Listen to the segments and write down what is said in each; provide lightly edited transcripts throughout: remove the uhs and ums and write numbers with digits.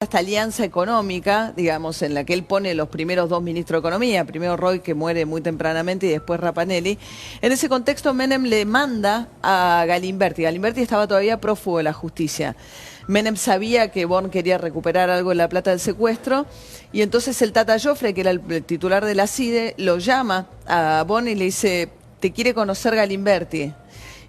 esta alianza económica, digamos, en la que él pone los primeros dos ministros de Economía, primero Roy, que muere muy tempranamente, y después Rapanelli. En ese contexto, Menem le manda a Galimberti. Galimberti estaba todavía prófugo de la justicia. Menem sabía que Bon quería recuperar algo de la plata del secuestro, y entonces el Tata Joffre, que era el titular de la CIDE, lo llama a Bon y le dice, te quiere conocer Galimberti.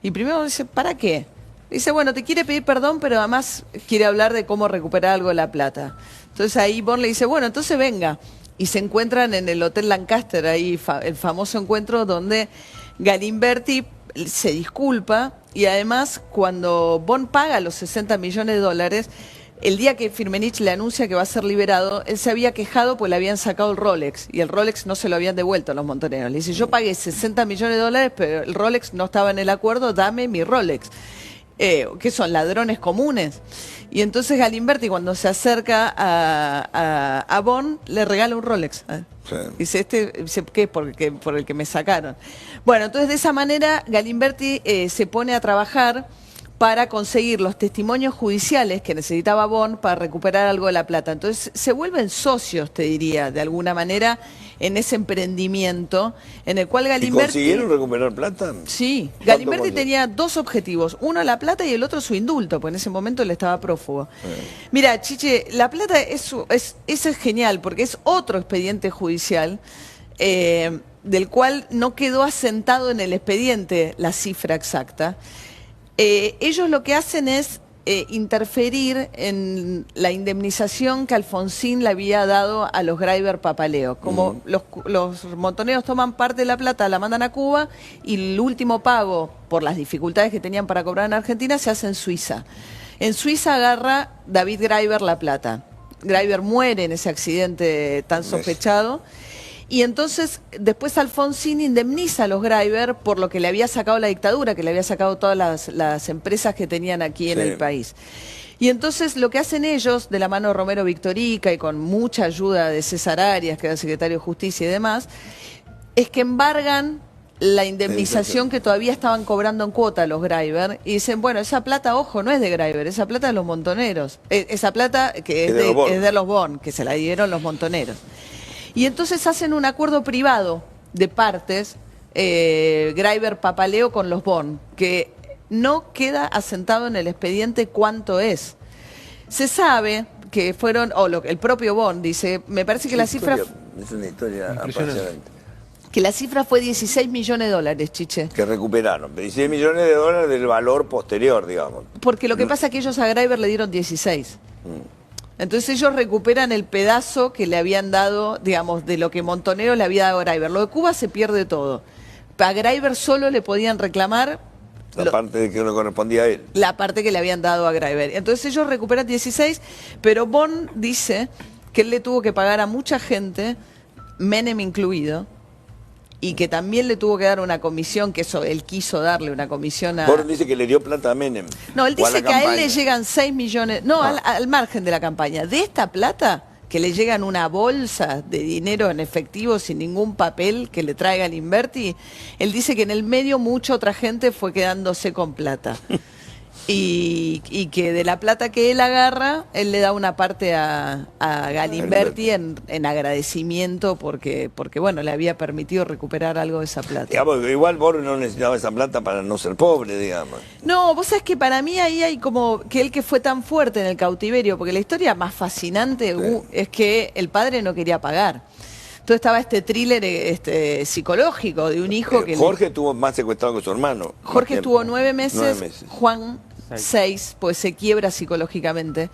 Y primero dice, ¿para qué? Dice, bueno, te quiere pedir perdón, pero además quiere hablar de cómo recuperar algo de la plata. Entonces ahí Bon le dice, bueno, entonces venga. Y se encuentran en el Hotel Lancaster, ahí el famoso encuentro donde Galimberti se disculpa, y además cuando Bon paga los 60 millones de dólares, el día que Firmenich le anuncia que va a ser liberado, él se había quejado porque le habían sacado el Rolex, y el Rolex no se lo habían devuelto a los montoneros. Le dice, yo pagué 60 millones de dólares, pero el Rolex no estaba en el acuerdo, dame mi Rolex. Que son ladrones comunes. Y entonces Galimberti, cuando se acerca a Bon, le regala un Rolex. Sí. Dice, ¿qué? Por el que me sacaron. Bueno, entonces de esa manera Galimberti se pone a trabajar para conseguir los testimonios judiciales que necesitaba Bon para recuperar algo de la plata. Entonces se vuelven socios, te diría, de alguna manera, en ese emprendimiento en el cual Galimberti... ¿Y consiguieron recuperar plata? Sí, Galimberti tenía dos objetivos, uno la plata y el otro su indulto, porque en ese momento él estaba prófugo. Mira, Chiche, la plata eso es genial, porque es otro expediente judicial del cual no quedó asentado en el expediente la cifra exacta. Ellos lo que hacen es interferir en la indemnización que Alfonsín le había dado a los Graiber Papaleo. Como los montoneros toman parte de la plata, la mandan a Cuba, y el último pago, por las dificultades que tenían para cobrar en Argentina, se hace en Suiza. En Suiza agarra David Graiber la plata. Graiber muere en ese accidente tan sospechado. Y entonces después Alfonsín indemniza a los Graiber por lo que le había sacado la dictadura, que le había sacado todas las empresas que tenían aquí en el país. Y entonces lo que hacen ellos, de la mano de Romero Victorica y con mucha ayuda de César Arias, que era el secretario de Justicia y demás, es que embargan la indemnización que todavía estaban cobrando en cuota los Graiber, y dicen, bueno, esa plata, ojo, no es de Graiber, esa plata es de los montoneros, esa plata que es de los Bon, que se la dieron los montoneros. Y entonces hacen un acuerdo privado de partes, Graiber Papaleo con los Bon, que no queda asentado en el expediente cuánto es. Se sabe que fueron, el propio Bon dice, me parece que la cifra... Es una historia apasionante. Que la cifra fue 16 millones de dólares, Chiche. Que recuperaron, 16 millones de dólares del valor posterior, digamos. Porque lo que pasa es que ellos a Graiber le dieron 16. Entonces ellos recuperan el pedazo que le habían dado, digamos, de lo que Montonero le había dado a Graiber. Lo de Cuba se pierde todo. A Graiber solo le podían reclamar... La parte que no correspondía a él. La parte que le habían dado a Graiber. Entonces ellos recuperan 16, pero Bon dice que él le tuvo que pagar a mucha gente, Menem incluido, y que también le tuvo que dar una comisión, que eso él quiso darle una comisión a... Born dice que le dio plata a Menem. No, él dice que a él le llegan 6 millones... No, al margen de la campaña. De esta plata, que le llegan una bolsa de dinero en efectivo sin ningún papel que le traiga Galimberti, él dice que en el medio mucha otra gente fue quedándose con plata. Y que de la plata que él agarra, él le da una parte a Galimberti en agradecimiento porque, bueno, le había permitido recuperar algo de esa plata. Digamos, igual Born no necesitaba esa plata para no ser pobre, digamos. No, vos sabés que para mí ahí hay como que él que fue tan fuerte en el cautiverio, porque la historia más fascinante es que el padre no quería pagar. Entonces estaba este thriller psicológico de un hijo que... Jorge estuvo más secuestrado que su hermano. Jorge estuvo 9 meses, Juan 6, pues se quiebra psicológicamente,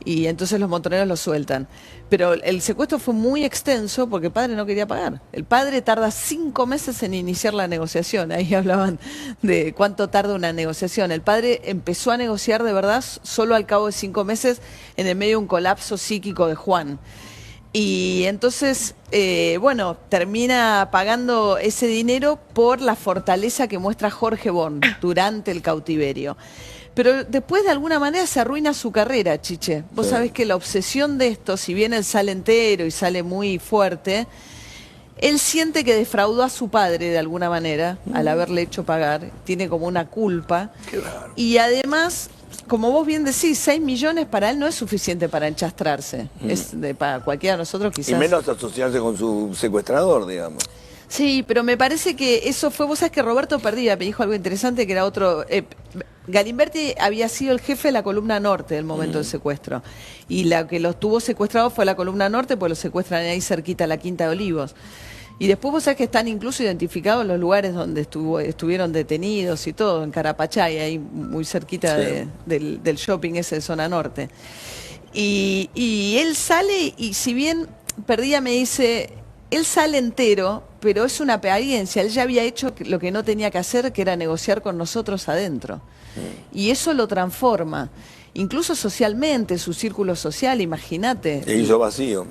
y entonces los montoneros lo sueltan. Pero el secuestro fue muy extenso porque el padre no quería pagar. El padre tarda 5 meses en iniciar la negociación. Ahí hablaban de cuánto tarda una negociación. El padre empezó a negociar de verdad solo al cabo de 5 meses, en el medio de un colapso psíquico de Juan. Y entonces, bueno, termina pagando ese dinero por la fortaleza que muestra Jorge Bon durante el cautiverio. Pero después de alguna manera se arruina su carrera, Chiche. Vos sabés que la obsesión de esto, si bien él sale entero y sale muy fuerte, él siente que defraudó a su padre de alguna manera al haberle hecho pagar, tiene como una culpa. Qué raro. Y además como vos bien decís, 6 millones para él no es suficiente para enchastrarse. Para cualquiera de nosotros quizás. Y menos asociarse con su secuestrador, digamos. Sí, pero me parece que eso fue, vos sabés que Roberto Perdida me dijo algo interesante que era otro... Galimberti había sido el jefe de la columna norte del momento del secuestro. Y la que los tuvo secuestrados fue la columna norte, pues los secuestran ahí cerquita a la Quinta de Olivos. Y después vos sabés que están incluso identificados los lugares donde estuvieron detenidos y todo, en Carapachay, ahí muy cerquita del shopping ese de zona norte. Y él sale, y si bien Perdida me dice, él sale entero, pero es una apariencia, él ya había hecho lo que no tenía que hacer, que era negociar con nosotros adentro. Y eso lo transforma, incluso socialmente, su círculo social, imagínate. E hizo vacío.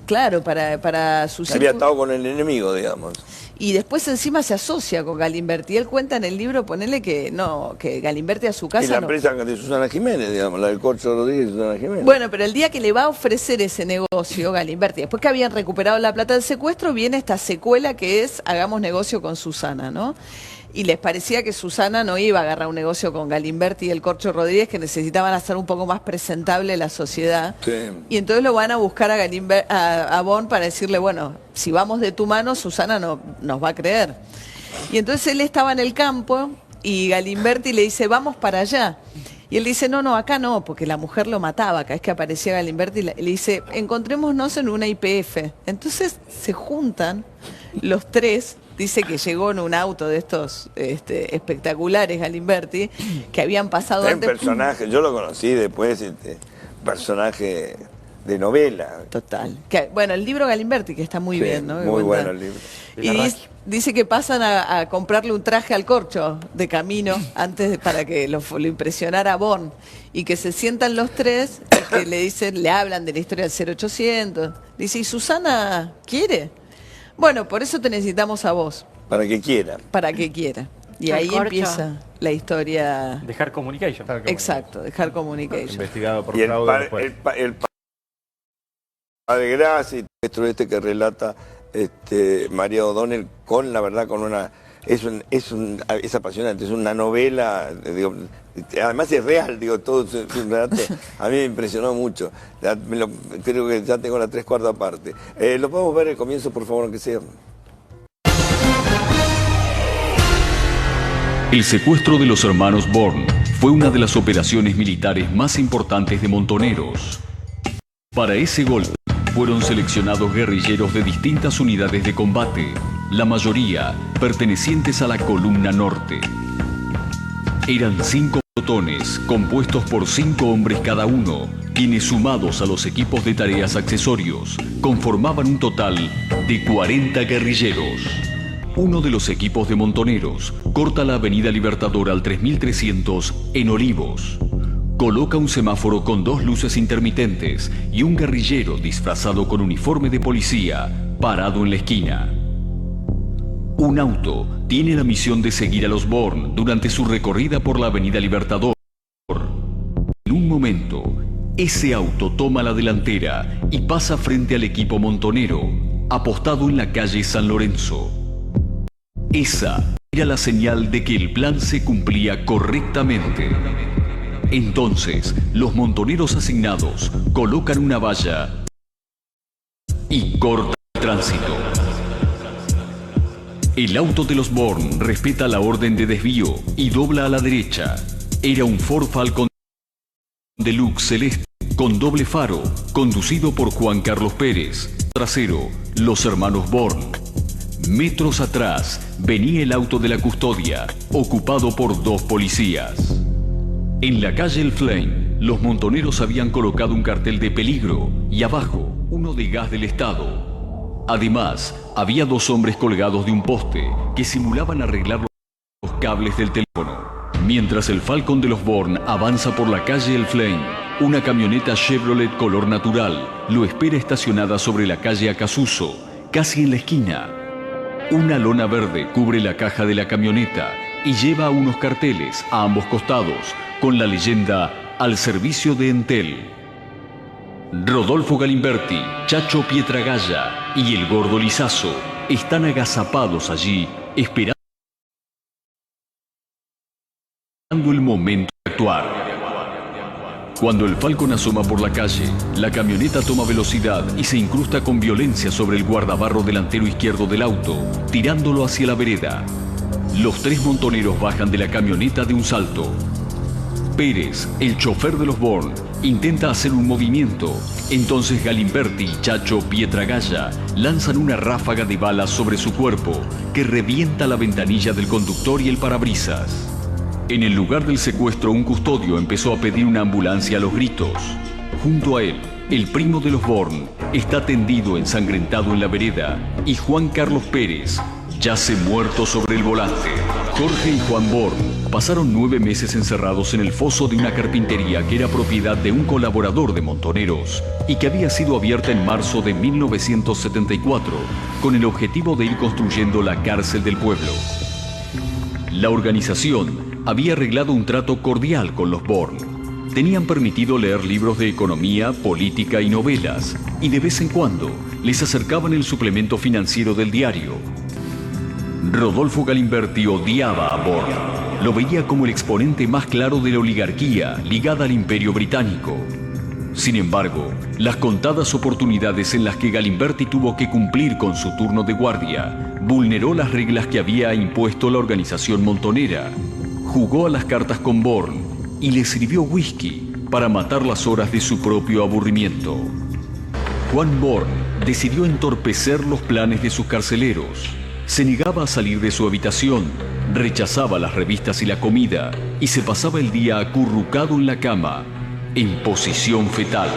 Claro, para su Había estado con el enemigo, digamos. Y después encima se asocia con Galimberti. Y él cuenta en el libro, ponele que no, que Galimberti a su casa... Y la empresa de Susana Jiménez, digamos, la del Corcho Rodríguez y Susana Jiménez. Bueno, pero el día que le va a ofrecer ese negocio, Galimberti, después que habían recuperado la plata del secuestro, viene esta secuela que es hagamos negocio con Susana, ¿no? Y les parecía que Susana no iba a agarrar un negocio con Galimberti y el Corcho Rodríguez, que necesitaban hacer un poco más presentable la sociedad. Sí. Y entonces lo van a buscar a Bon para decirle, bueno, si vamos de tu mano, Susana no nos va a creer. Y entonces él estaba en el campo y Galimberti le dice, vamos para allá. Y él dice, no, acá no, porque la mujer lo mataba. Cada vez que aparecía Galimberti, le dice, encontrémonos en una YPF. Entonces se juntan los tres. Dice que llegó en un auto de estos espectaculares, Galimberti, que habían pasado un antes. Personaje, yo lo conocí después, personaje de novela. Total. Bueno, el libro Galimberti, que está muy bien, ¿no? Muy bueno el libro. Y dice que pasan a comprarle un traje al Corcho de camino antes para que lo impresionara a Bon. Y que se sientan los tres y que le hablan de la historia del 0800. Dice, ¿y Susana quiere? Bueno, por eso te necesitamos a vos. Para que quiera. Para que quiera. Y ahí empieza la historia. De Hard Communication. Exacto, de Hard Communication. Investigado por y fraude. el padre Gracia, el que relata María O'Donnell, con la verdad, con una... Es apasionante, es una novela, digo, además es real, digo, todo es un relato. A mí me impresionó mucho. Creo que ya tengo la 3/4 parte. ¿Lo podemos ver el comienzo, por favor, aunque sea? El secuestro de los hermanos Bourne fue una de las operaciones militares más importantes de Montoneros. Para ese golpe fueron seleccionados guerrilleros de distintas unidades de combate, la mayoría pertenecientes a la columna norte. Eran 5 pelotones compuestos por 5 hombres cada uno, quienes sumados a los equipos de tareas accesorios conformaban un total de 40 guerrilleros. Uno de los equipos de Montoneros corta la avenida Libertador al 3300 en Olivos. Coloca un semáforo con 2 luces intermitentes y un guerrillero disfrazado con uniforme de policía parado en la esquina. Un auto tiene la misión de seguir a los Bourne durante su recorrida por la avenida Libertador. En un momento, ese auto toma la delantera y pasa frente al equipo montonero, apostado en la calle San Lorenzo. Esa era la señal de que el plan se cumplía correctamente. Entonces, los montoneros asignados colocan una valla y cortan el tránsito. El auto de los Bourne respeta la orden de desvío y dobla a la derecha. Era un Ford Falcon Deluxe celeste con doble faro, conducido por Juan Carlos Pérez. Trasero, los hermanos Bourne. Metros atrás venía el auto de la custodia, ocupado por 2 policías. En la calle El Flame, los montoneros habían colocado un cartel de peligro y abajo uno de gas del Estado. Además, había 2 hombres colgados de un poste que simulaban arreglar los cables del teléfono. Mientras el Falcon de los Bourne avanza por la calle El Flame, una camioneta Chevrolet color natural lo espera estacionada sobre la calle Acasuso, casi en la esquina. Una lona verde cubre la caja de la camioneta y lleva unos carteles a ambos costados con la leyenda "Al servicio de Entel". Rodolfo Galimberti, Chacho Pietragalla y el Gordo Lizazo están agazapados allí esperando el momento de actuar. Cuando el Falcon asoma por la calle, la camioneta toma velocidad y se incrusta con violencia sobre el guardabarro delantero izquierdo del auto, tirándolo hacia la vereda. Los tres montoneros bajan de la camioneta de un salto. Pérez, el chofer de los Born, intenta hacer un movimiento. Entonces Galimberti, Chacho, Pietragalla lanzan una ráfaga de balas sobre su cuerpo que revienta la ventanilla del conductor y el parabrisas. En el lugar del secuestro, un custodio empezó a pedir una ambulancia a los gritos. Junto a él, el primo de los Born está tendido ensangrentado en la vereda y Juan Carlos Pérez yace muerto sobre el volante. Jorge y Juan Born pasaron 9 meses encerrados en el foso de una carpintería que era propiedad de un colaborador de Montoneros y que había sido abierta en marzo de 1974 con el objetivo de ir construyendo la cárcel del pueblo. La organización había arreglado un trato cordial con los Born. Tenían permitido leer libros de economía, política y novelas, y de vez en cuando les acercaban el suplemento financiero del diario. Rodolfo Galimberti odiaba a Born. Lo veía como el exponente más claro de la oligarquía ligada al Imperio Británico. Sin embargo, las contadas oportunidades en las que Galimberti tuvo que cumplir con su turno de guardia, vulneró las reglas que había impuesto la organización montonera. Jugó a las cartas con Born y le sirvió whisky para matar las horas de su propio aburrimiento. Juan Born decidió entorpecer los planes de sus carceleros. Se negaba a salir de su habitación, rechazaba las revistas y la comida y se pasaba el día acurrucado en la cama, en posición fetal.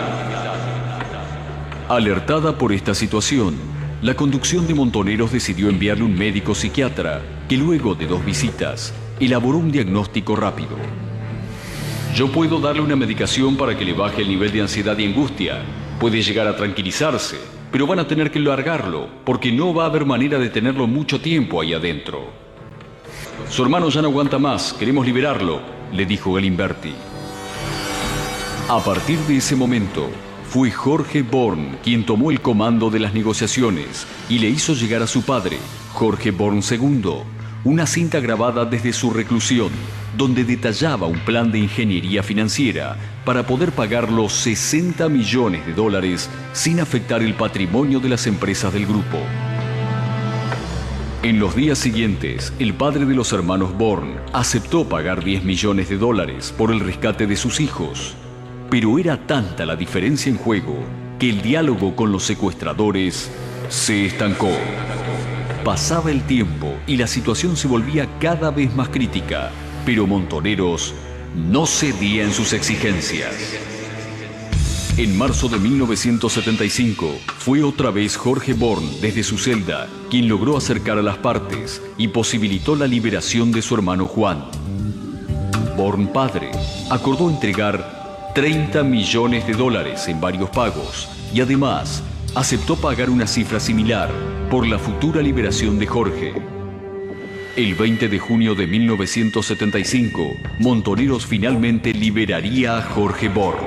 Alertada por esta situación, la conducción de Montoneros decidió enviarle un médico psiquiatra que luego de 2 visitas elaboró un diagnóstico rápido. Yo puedo darle una medicación para que le baje el nivel de ansiedad y angustia. Puede llegar a tranquilizarse, pero van a tener que largarlo, porque no va a haber manera de tenerlo mucho tiempo ahí adentro. Su hermano ya no aguanta más, queremos liberarlo, le dijo Galimberti. A partir de ese momento, fue Jorge Born quien tomó el comando de las negociaciones y le hizo llegar a su padre, Jorge Born II, una cinta grabada desde su reclusión, donde detallaba un plan de ingeniería financiera para poder pagar los $60 millones sin afectar el patrimonio de las empresas del grupo. En los días siguientes, el padre de los hermanos Born aceptó pagar $10 millones por el rescate de sus hijos, pero era tanta la diferencia en juego que el diálogo con los secuestradores se estancó. Pasaba el tiempo y la situación se volvía cada vez más crítica, pero Montoneros no cedía en sus exigencias. En marzo de 1975, fue otra vez Jorge Born desde su celda quien logró acercar a las partes y posibilitó la liberación de su hermano Juan. Born padre acordó entregar $30 millones en varios pagos y además aceptó pagar una cifra similar por la futura liberación de Jorge. El 20 de junio de 1975, Montoneros finalmente liberaría a Jorge Born.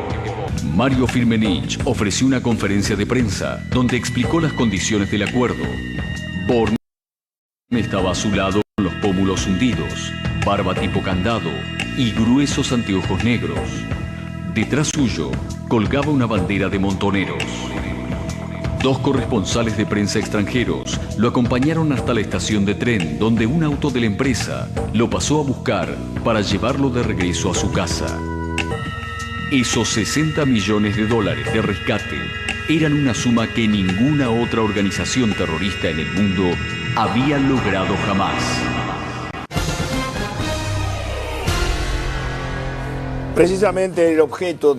Mario Firmenich ofreció una conferencia de prensa donde explicó las condiciones del acuerdo. Born estaba a su lado con los pómulos hundidos, barba tipo candado y gruesos anteojos negros. Detrás suyo colgaba una bandera de Montoneros. 2 corresponsales de prensa extranjeros lo acompañaron hasta la estación de tren, donde un auto de la empresa lo pasó a buscar para llevarlo de regreso a su casa. Esos $60 millones de rescate eran una suma que ninguna otra organización terrorista en el mundo había logrado jamás. Precisamente el objeto